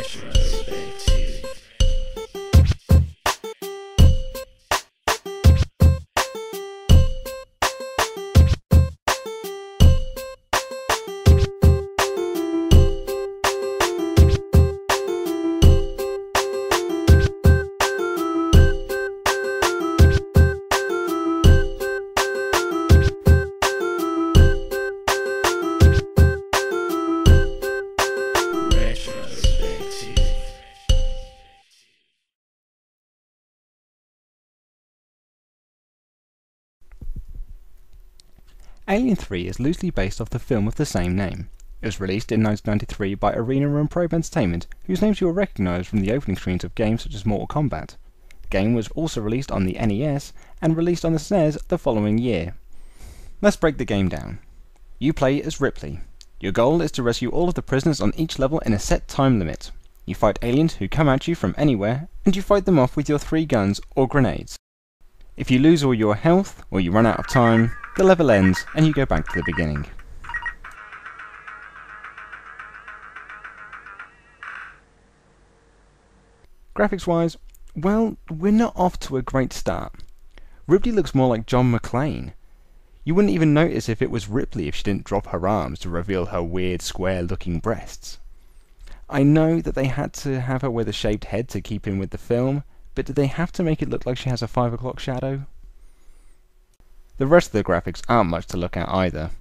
Retrospective. Alien 3 is loosely based off the film of the same name. It was released in 1993 by Arena and Probe Entertainment, whose names you will recognise from the opening screens of games such as Mortal Kombat. The game was also released on the NES and released on the SNES the following year. Let's break the game down. You play as Ripley. Your goal is to rescue all of the prisoners on each level in a set time limit. You fight aliens who come at you from anywhere, and you fight them off with your 3 guns or grenades. If you lose all your health, or you run out of time, the level ends and you go back to the beginning. Graphics wise, well, we're not off to a great start. Ripley looks more like John McClane. You wouldn't even notice if it was Ripley if she didn't drop her arms to reveal her weird square looking breasts. I know that they had to have her with a shaved head to keep in with the film, but did they have to make it look like she has a 5 o'clock shadow? The rest of the graphics aren't much to look at either.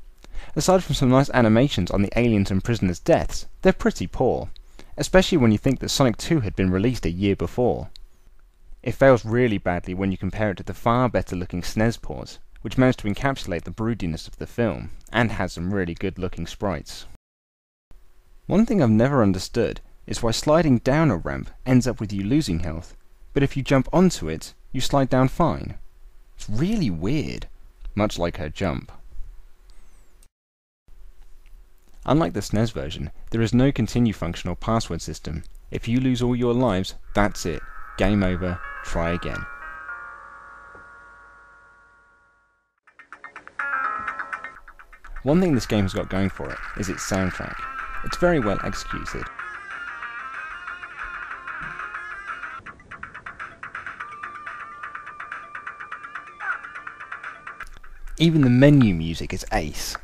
Aside from some nice animations on the aliens and prisoners' deaths, they're pretty poor, especially when you think that Sonic 2 had been released a year before. It fails really badly when you compare it to the far better looking SNES ports, which managed to encapsulate the broodiness of the film, and had some really good looking sprites. One thing I've never understood is why sliding down a ramp ends up with you losing health, but if you jump onto it, you slide down fine. It's really weird, much like her jump. Unlike the SNES version, there is no continue function or password system. If you lose all your lives, that's it. Game over, try again. One thing this game has got going for it is its soundtrack. It's very well executed. Even the menu music is ace.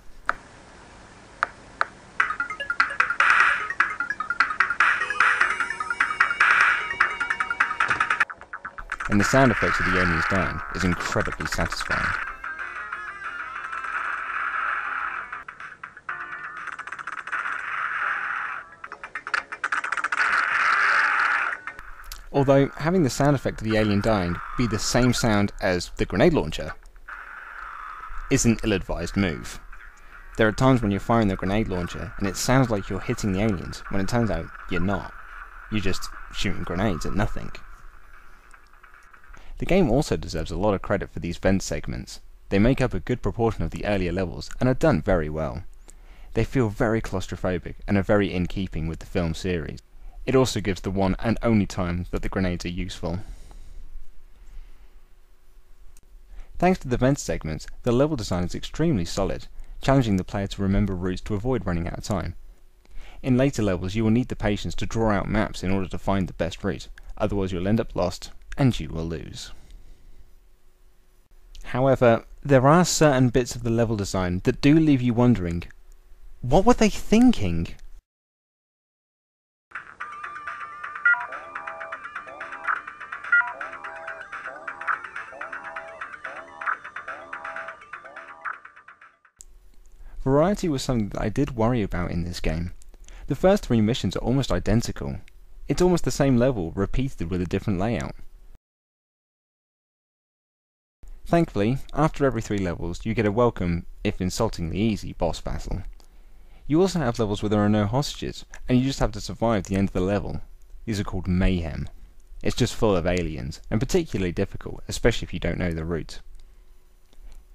And the sound effects of the aliens dying is incredibly satisfying. Although having the sound effect of the alien dying be the same sound as the grenade launcher is an ill-advised move. There are times when you're firing the grenade launcher and it sounds like you're hitting the aliens, when it turns out you're not. You're just shooting grenades at nothing. The game also deserves a lot of credit for these vent segments. They make up a good proportion of the earlier levels and are done very well. They feel very claustrophobic and are very in keeping with the film series. It also gives the one and only time that the grenades are useful. Thanks to the vent segments, the level design is extremely solid, challenging the player to remember routes to avoid running out of time. In later levels you will need the patience to draw out maps in order to find the best route, otherwise you'll end up lost and you will lose. However, there are certain bits of the level design that do leave you wondering, what were they thinking? Variety was something that I did worry about in this game. The first 3 missions are almost identical. It's almost the same level, repeated with a different layout. Thankfully, after every 3 levels, you get a welcome, if insultingly easy, boss battle. You also have levels where there are no hostages, and you just have to survive the end of the level. These are called Mayhem. It's just full of aliens, and particularly difficult, especially if you don't know the route.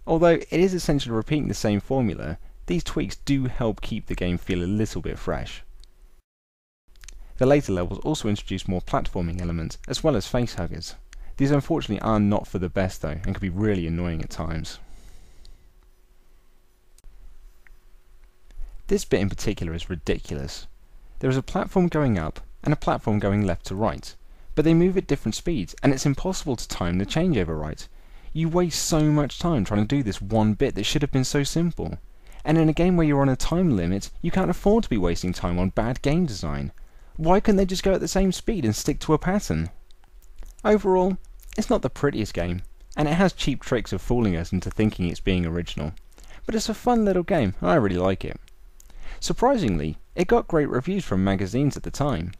Although it is essentially repeating the same formula, these tweaks do help keep the game feel a little bit fresh. The later levels also introduce more platforming elements, as well as facehuggers. These unfortunately are not for the best though, and can be really annoying at times. This bit in particular is ridiculous. There is a platform going up, and a platform going left to right, but they move at different speeds, and it's impossible to time the changeover right. You waste so much time trying to do this one bit that should have been so simple. And in a game where you're on a time limit, you can't afford to be wasting time on bad game design. Why couldn't they just go at the same speed and stick to a pattern? Overall, it's not the prettiest game, and it has cheap tricks of fooling us into thinking it's being original. But it's a fun little game, and I really like it. Surprisingly, it got great reviews from magazines at the time.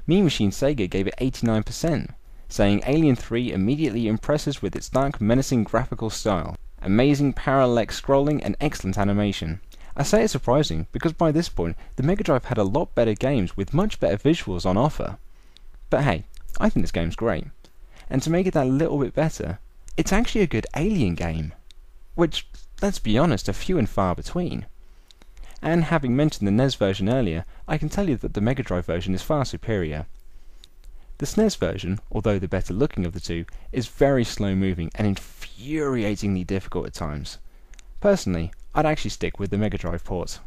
Mean Machine Sega gave it 89%, saying Alien 3 immediately impresses with its dark, menacing graphical style, amazing parallax scrolling, and excellent animation. I say it's surprising because by this point the Mega Drive had a lot better games with much better visuals on offer. But hey, I think this game's great. And to make it that little bit better, it's actually a good Alien game. Which, let's be honest, are few and far between. And having mentioned the NES version earlier, I can tell you that the Mega Drive version is far superior. The SNES version, although the better looking of the two, is very slow moving and infuriatingly difficult at times. Personally, I'd actually stick with the Mega Drive port.